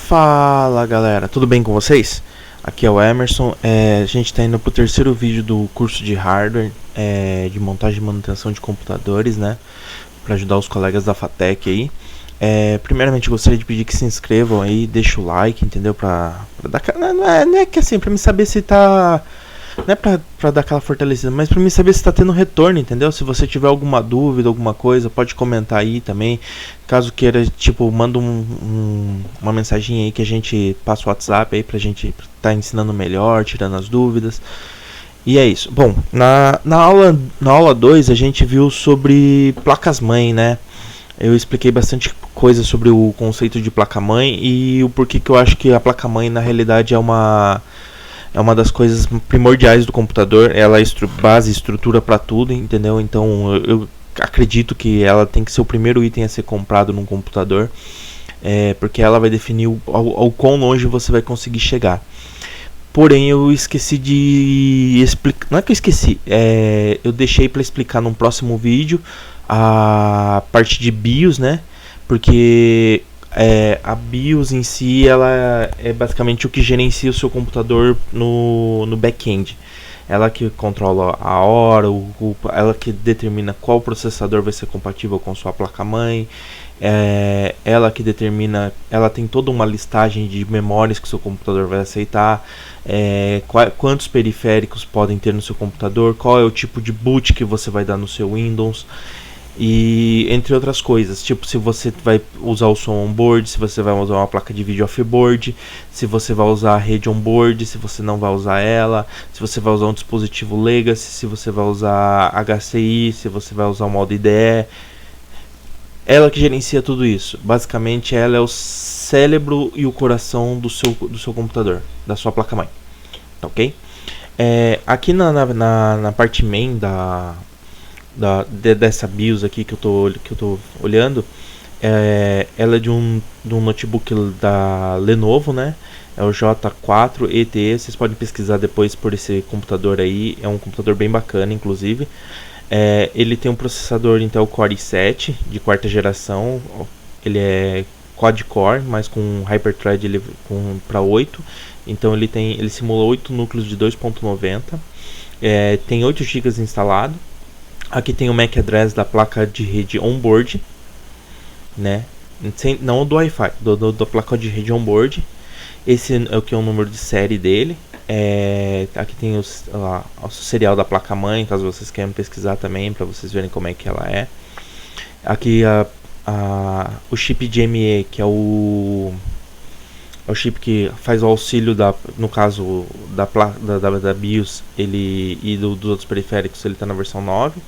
Fala galera, tudo bem com vocês? Aqui é o Emerson, a gente está indo para o terceiro vídeo do curso de hardware, de montagem e manutenção de computadores, né? Para ajudar os colegas da FATEC aí. Primeiramente gostaria de pedir que se inscrevam aí, deixa o like, entendeu? Pra dar, não é que assim, pra me saber se tá... Não é pra dar aquela fortalecida, mas pra mim saber se tá tendo retorno, entendeu? Se você tiver alguma dúvida, alguma coisa, pode comentar aí também. Caso queira, tipo, manda uma mensagem aí que a gente passa o WhatsApp aí pra gente tá ensinando melhor, tirando as dúvidas. E é isso. Bom, na aula 2 a gente viu sobre placas-mãe, né? Eu expliquei bastante coisa sobre o conceito de placa-mãe e o porquê que eu acho que a placa-mãe na realidade é uma das coisas primordiais do computador. Ela é base, estrutura para tudo, entendeu? Então eu acredito que ela tem que ser o primeiro item a ser comprado num computador, porque ela vai definir ao quão longe você vai conseguir chegar. Porém, eu esqueci de explicar. Não é que eu esqueci, eu deixei para explicar num próximo vídeo a parte de BIOS, né? Porque a BIOS em si, ela é basicamente o que gerencia o seu computador no back-end. Ela que controla a hora, ela que determina qual processador vai ser compatível com sua placa-mãe. Ela que determina, ela tem toda uma listagem de memórias que o seu computador vai aceitar, quantos periféricos podem ter no seu computador, qual é o tipo de boot que você vai dar no seu Windows. E entre outras coisas, tipo se você vai usar o som on-board, se você vai usar uma placa de vídeo off-board, se você vai usar a rede on-board, se você não vai usar ela, se você vai usar um dispositivo legacy, se você vai usar HCI, se você vai usar o modo IDE. Ela que gerencia tudo isso. Basicamente ela é o cérebro e o coração do seu computador, da sua placa-mãe, tá ok? Aqui na parte main dessa BIOS aqui que eu tô olhando, ela é de um notebook da Lenovo, né? É o J4 ETE. Vocês podem pesquisar depois por esse computador aí. É um computador bem bacana, inclusive. Ele tem um processador Intel Core i7 de quarta geração. Ele é quad-core, mas com Hyper-Thread para 8. Então ele simula 8 núcleos de 2.90. Tem 8 GB instalado. Aqui tem o MAC address da placa de rede onboard, né? Não do Wi-Fi, da placa de rede onboard. Esse é o que é o número de série dele. Aqui tem o serial da placa-mãe, caso vocês queiram pesquisar também, para vocês verem como é que ela é. Aqui o chip GME, que é o chip que faz o auxílio no caso da BIOS e dos outros periféricos. Ele está na versão 9.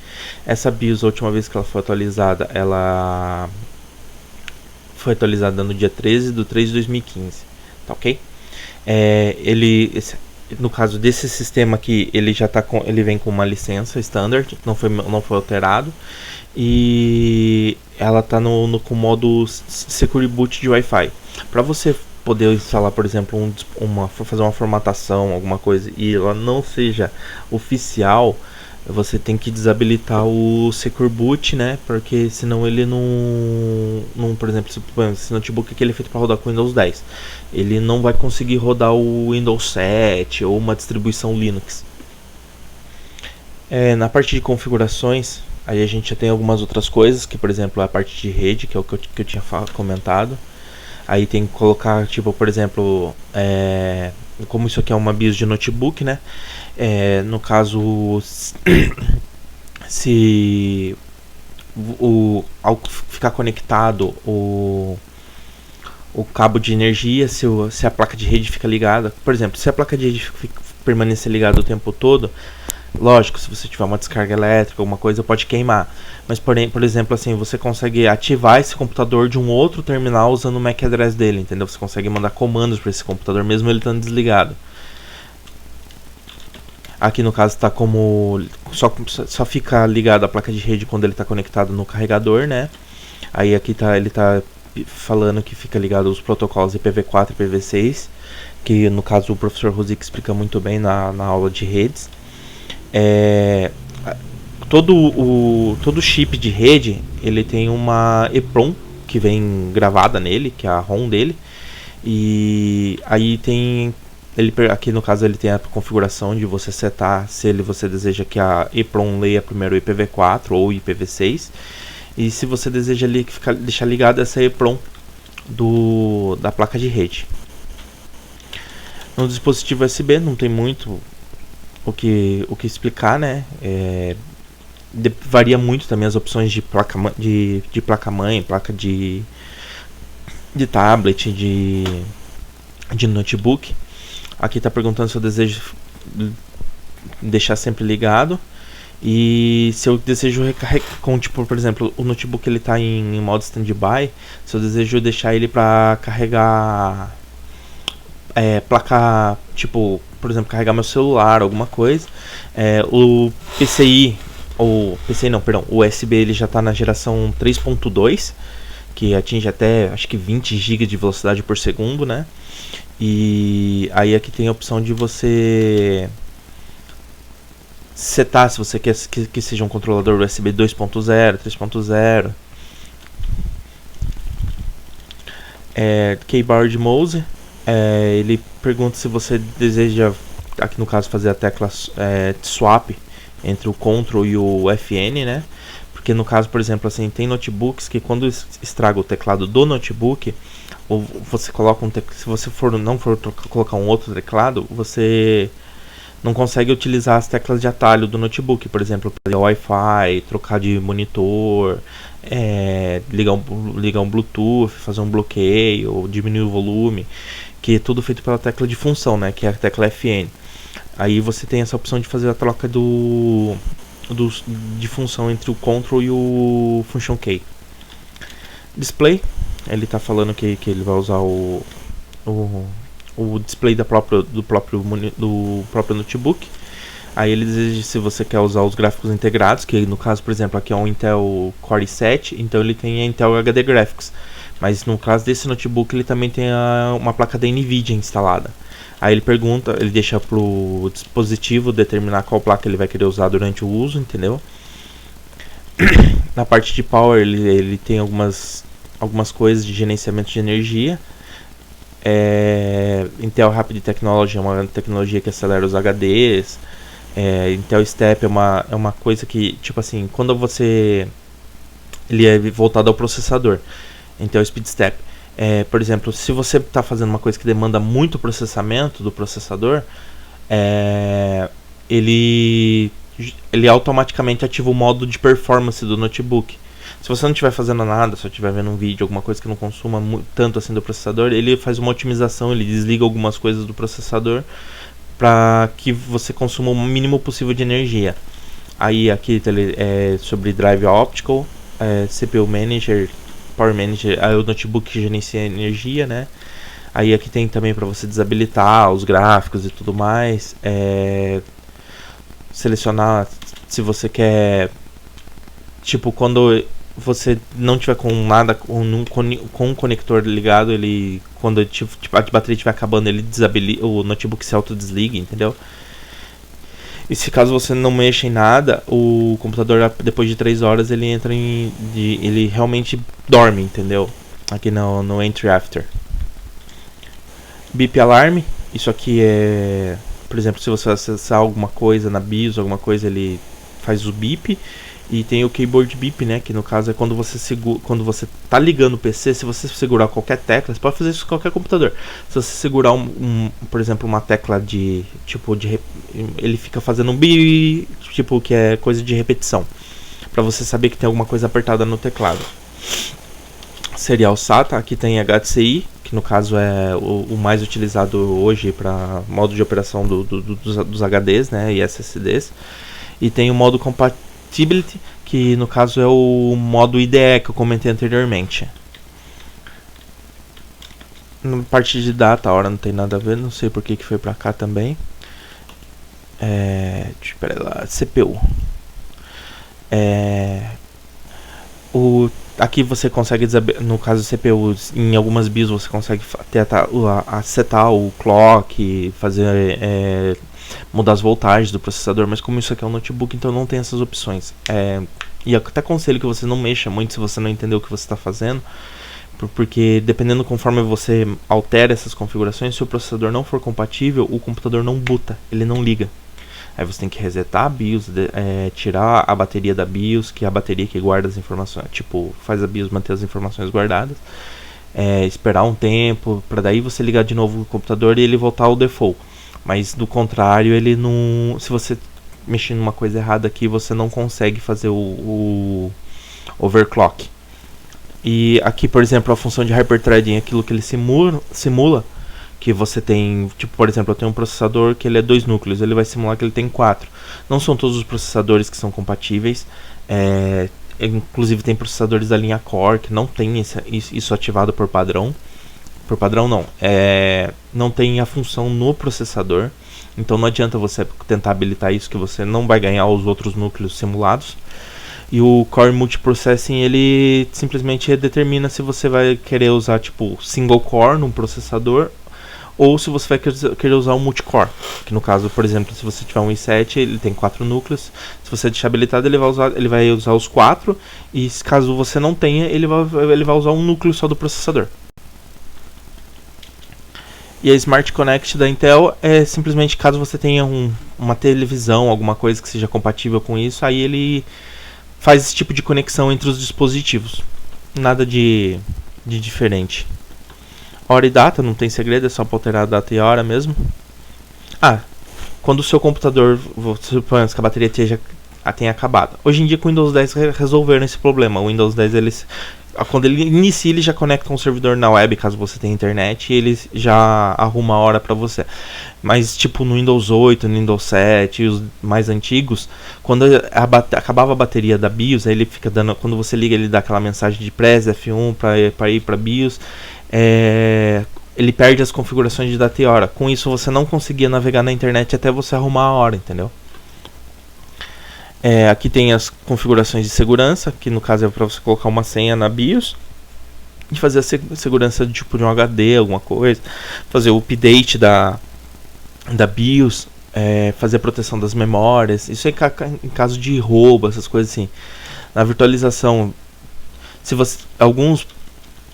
Essa BIOS, a última vez que ela foi atualizada, ela foi atualizada no dia 13 de 3 de 2015, tá ok? No caso desse sistema aqui, ele vem com uma licença standard, não foi alterado, e ela está com o modo Secure Boot de Wi-Fi. Para você poder instalar, por exemplo, fazer uma formatação, alguma coisa, e ela não seja oficial, você tem que desabilitar o Secure Boot, né? Porque senão ele não, por exemplo, esse notebook aqui ele é feito para rodar com Windows 10, ele não vai conseguir rodar o Windows 7 ou uma distribuição Linux. Na parte de configurações, aí a gente já tem algumas outras coisas, que por exemplo a parte de rede, que é o que eu tinha comentado. Aí tem que colocar, tipo, por exemplo, como isso aqui é uma BIOS de notebook, né? No caso, se ao ficar conectado o cabo de energia, se a placa de rede fica ligada, por exemplo, se a placa de rede permanecer ligada o tempo todo, lógico, se você tiver uma descarga elétrica, alguma coisa, pode queimar. Mas, por exemplo, assim, você consegue ativar esse computador de um outro terminal usando o MAC address dele, entendeu? Você consegue mandar comandos para esse computador, mesmo ele estando desligado. Aqui no caso está como... Só fica ligado a placa de rede quando ele está conectado no carregador, né? Aí aqui ele está falando que fica ligado aos protocolos IPv4 e IPv6, que no caso o professor Rosic explica muito bem na aula de redes. Todo chip de rede ele tem uma EEPROM que vem gravada nele, que é a ROM dele, E aí tem aqui no caso ele tem a configuração de você setar se você deseja que a EEPROM leia primeiro o IPv4 ou IPv6, e se você deseja deixar ligada essa EEPROM da placa de rede. No dispositivo USB não tem muito o que explicar, né? Varia muito também as opções de placa-mãe, placa de tablet, de notebook. Aqui está perguntando se eu desejo deixar sempre ligado e se eu desejo recarregar, tipo, por exemplo, o notebook ele está em modo standby, se eu desejo deixar ele para carregar placa, tipo, por exemplo, carregar meu celular, alguma coisa. O PCI, o USB ele já está na geração 3.2, que atinge até acho que 20 GB de velocidade por segundo, né? E aí aqui tem a opção de você setar se você quer que seja um controlador USB 2.0, 3.0. Keyboard Mouse, ele pergunta se você deseja, aqui no caso, fazer a tecla swap entre o Ctrl e o FN, né? Porque no caso, por exemplo, assim, tem notebooks que quando estraga o teclado do notebook, ou você coloca se você não for colocar um outro teclado, você não consegue utilizar as teclas de atalho do notebook, por exemplo, para ligar o Wi-Fi, trocar de monitor, ligar um Bluetooth, fazer um bloqueio, ou diminuir o volume, que é tudo feito pela tecla de função, né, que é a tecla FN. Aí você tem essa opção de fazer a troca de função entre o Ctrl e o Function Key. Display, ele está falando que ele vai usar o display do próprio notebook. Aí ele deseja se você quer usar os gráficos integrados, que no caso, por exemplo, aqui é um Intel Core i7, então ele tem a Intel HD Graphics. Mas no caso desse notebook ele também tem uma placa da NVIDIA instalada. Aí ele deixa pro dispositivo determinar qual placa ele vai querer usar durante o uso, entendeu? Na parte de power ele tem algumas coisas de gerenciamento de energia. Intel Rapid Technology é uma tecnologia que acelera os HDs. Intel Step é uma coisa que, tipo assim, quando ele é voltado ao processador. Intel Speed Step. Por exemplo, se você está fazendo uma coisa que demanda muito processamento do processador, ele automaticamente ativa o modo de performance do notebook. Se você não estiver fazendo nada, só estiver vendo um vídeo, alguma coisa que não consuma tanto assim do processador, ele faz uma otimização, ele desliga algumas coisas do processador para que você consuma o mínimo possível de energia. Aí aqui é sobre Drive Optical, CPU Manager, Power Manager, aí o notebook que gerencia a energia, né? Aí aqui tem também para você desabilitar os gráficos e tudo mais. Selecionar se você quer, tipo, quando você não tiver com nada, com um conector ligado, quando a bateria estiver acabando, o notebook se autodesliga, entendeu? E se caso você não mexa em nada, o computador depois de 3 horas ele entra ele realmente dorme, entendeu? Aqui no Entry After. Beep Alarm, isso aqui é, por exemplo, se você acessar alguma coisa na BIOS, alguma coisa, ele faz o beep. E tem o Keyboard Beep, né, que no caso é quando você tá ligando o PC, se você segurar qualquer tecla, você pode fazer isso com qualquer computador. Se você segurar por exemplo, uma tecla ele fica fazendo um beep, tipo, que é coisa de repetição, para você saber que tem alguma coisa apertada no teclado. Serial SATA, aqui tem HDCI, que no caso é o mais utilizado hoje para modo de operação dos HDs, né, e SSDs. E tem o modo Compatibility, que no caso é o modo IDE que eu comentei anteriormente. Na parte de data, a hora não tem nada a ver, não sei por que foi pra cá também. Espera lá, CPU. Aqui você consegue, no caso do CPU, em algumas BIOS você consegue setar o clock, fazer mudar as voltagens do processador, mas como isso aqui é um notebook, então não tem essas opções. E eu até aconselho que você não mexa muito se você não entender o que você está fazendo, Porque dependendo conforme você altera essas configurações, se o processador não for compatível, o computador não boota, ele não liga. Aí você tem que resetar a BIOS, tirar a bateria da BIOS, que é a bateria que guarda as informações, tipo, faz a BIOS manter as informações guardadas. Esperar um tempo, para daí você ligar de novo o computador e ele voltar ao default. Mas do contrário, ele não... Se você mexer numa coisa errada aqui, você não consegue fazer o overclock. E aqui, por exemplo, a função de hyperthreading é aquilo que ele simula que você tem, tipo, por exemplo, eu tenho um processador que ele é 2 núcleos, ele vai simular que ele tem 4. Não são todos os processadores que são compatíveis, inclusive tem processadores da linha Core que não tem isso ativado por padrão. Por padrão não, não tem a função no processador, então não adianta você tentar habilitar isso, que você não vai ganhar os outros núcleos simulados. E o Core Multiprocessing, ele simplesmente determina se você vai querer usar tipo single core num processador, ou se você vai querer usar um multicore, que no caso, por exemplo, se você tiver um i7, ele tem 4 núcleos, se você deixar habilitado, ele vai usar os 4, e caso você não tenha, ele vai usar um núcleo só do processador. E a Smart Connect da Intel é simplesmente caso você tenha uma televisão, alguma coisa que seja compatível com isso, aí ele faz esse tipo de conexão entre os dispositivos. Nada de diferente. Hora e data, não tem segredo, é só para alterar a data e a hora mesmo. Quando o seu computador, suponhamos que a bateria tenha acabado. Hoje em dia com o Windows 10 resolveram esse problema. O Windows 10, quando ele inicia, ele já conecta um servidor na web, caso você tenha internet, e ele já arruma a hora para você. Mas tipo no Windows 8, no Windows 7 e os mais antigos, quando acabava a bateria da BIOS, aí ele fica dando, quando você liga, ele dá aquela mensagem de press F1 para ir para BIOS. Ele perde as configurações de data e hora. Com isso você não conseguia navegar na internet até você arrumar a hora, entendeu? Aqui tem as configurações de segurança, que no caso é para você colocar uma senha na BIOS e fazer a segurança tipo de um HD, alguma coisa, fazer o update da BIOS, fazer a proteção das memórias. Isso é em caso de roubo, essas coisas assim. Na virtualização, alguns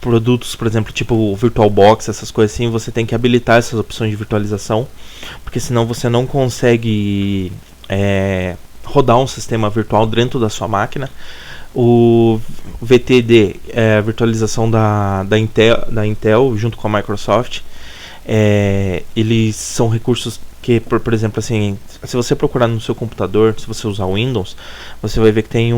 produtos, por exemplo, tipo o VirtualBox, essas coisas assim, você tem que habilitar essas opções de virtualização, porque senão você não consegue rodar um sistema virtual dentro da sua máquina. O VTD é a virtualização da Intel junto com a Microsoft. Eles são recursos que, por exemplo, assim, se você procurar no seu computador, se você usar Windows, você vai ver que tem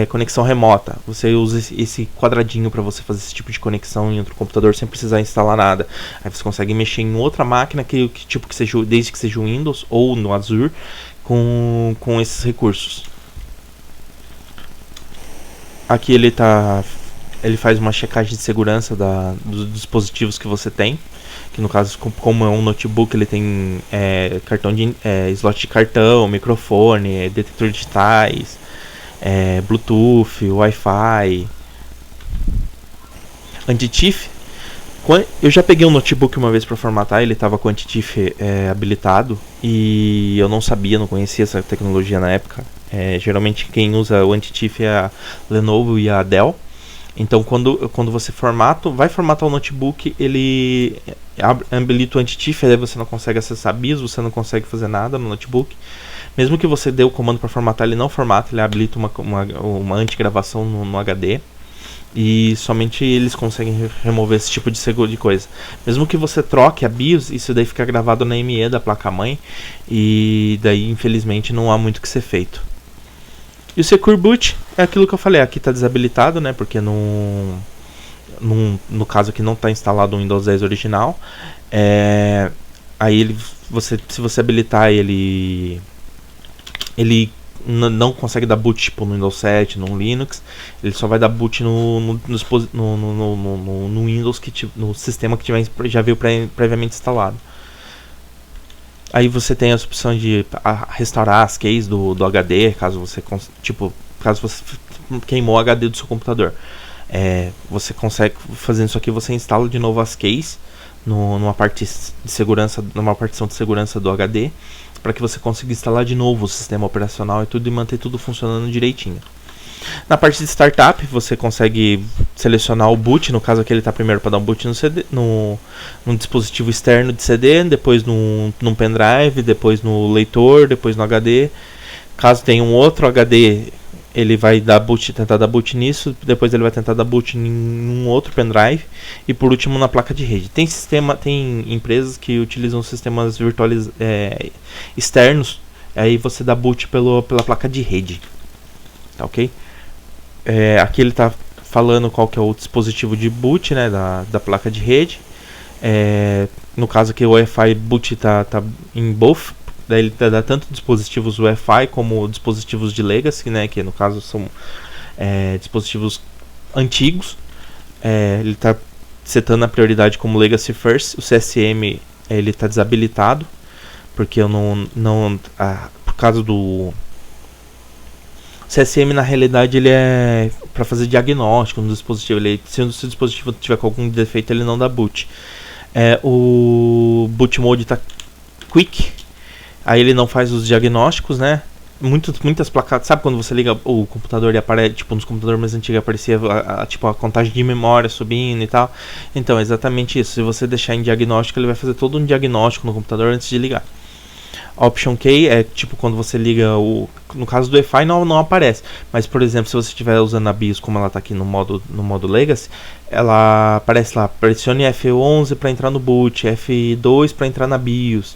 conexão remota. Você usa esse quadradinho para você fazer esse tipo de conexão em outro computador sem precisar instalar nada. Aí você consegue mexer em outra máquina desde que seja o Windows ou no Azure com esses recursos. Aqui ele faz uma checagem de segurança dos dispositivos que você tem, que no caso, como é um notebook, ele tem slot de cartão, microfone, detector de digitais, Bluetooth, Wi-Fi, anti-thief. Eu já peguei um notebook uma vez para formatar, ele estava com anti-thief habilitado e eu não sabia, não conhecia essa tecnologia na época. Geralmente quem usa o anti-thief é a Lenovo e a Dell. Então quando você vai formatar o notebook, ele habilita o anti-thief, aí você não consegue acessar BIOS, você não consegue fazer nada no notebook. Mesmo que você dê o comando para formatar, ele não formata, ele habilita uma antigravação no HD. E somente eles conseguem remover esse tipo de coisa. Mesmo que você troque a BIOS, isso daí fica gravado na ME da placa-mãe. E daí, infelizmente, não há muito o que ser feito. E o Secure Boot é aquilo que eu falei. Aqui está desabilitado, né? Porque no caso aqui não está instalado o Windows 10 original. Aí se você habilitar ele não consegue dar boot tipo no Windows 7, no Linux. Ele só vai dar boot no Windows, no sistema que já veio previamente instalado. Aí você tem a opção de restaurar as keys do HD, caso você queimou o HD do seu computador. Você consegue, fazendo isso aqui, você instala de novo as keys numa partição de segurança do HD, para que você consiga instalar de novo o sistema operacional e tudo, e manter tudo funcionando direitinho. Na parte de startup, você consegue selecionar o boot, no caso aqui ele está primeiro para dar um boot no CD, num dispositivo externo de CD, depois num pendrive, depois no leitor, depois no HD. Caso tenha um outro HD, ele vai tentar dar boot nisso, depois ele vai tentar dar boot em um outro pendrive e por último na placa de rede. Tem empresas que utilizam sistemas externos, aí você dá boot pela placa de rede, tá ok? Aqui ele está falando qual que é o dispositivo de boot, né, da placa de rede. No caso aqui o Wi-Fi boot tá em both. Daí ele dá tanto dispositivos Wi-Fi como dispositivos de legacy, né, que no caso são dispositivos antigos. Ele está setando a prioridade como legacy first. O CSM ele está desabilitado porque eu por causa do CSM, na realidade ele é para fazer diagnóstico no dispositivo. Se o dispositivo tiver com algum defeito, ele não dá boot. O boot mode está quick. Aí ele não faz os diagnósticos, né? Muitas placas. Sabe quando você liga o computador e aparece, tipo, nos computadores mais antigos aparecia a contagem de memória subindo e tal? Então, é exatamente isso. Se você deixar em diagnóstico, ele vai fazer todo um diagnóstico no computador antes de ligar. Option Key é tipo quando você liga no caso do Wi-Fi não aparece, mas por exemplo, se você estiver usando a BIOS como ela está aqui no modo Legacy, ela aparece lá, pressione F11 para entrar no boot, F2 para entrar na BIOS.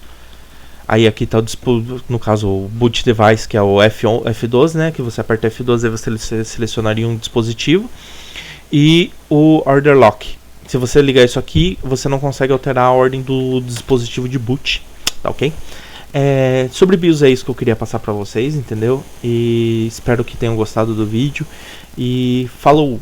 Aí aqui está no caso o boot device, que é o F12, né, que você aperta F12 e você selecionaria um dispositivo, e o order lock. Se você ligar isso aqui, você não consegue alterar a ordem do dispositivo de boot, tá ok? Sobre BIOS é isso que eu queria passar para vocês, entendeu? E espero que tenham gostado do vídeo e falou!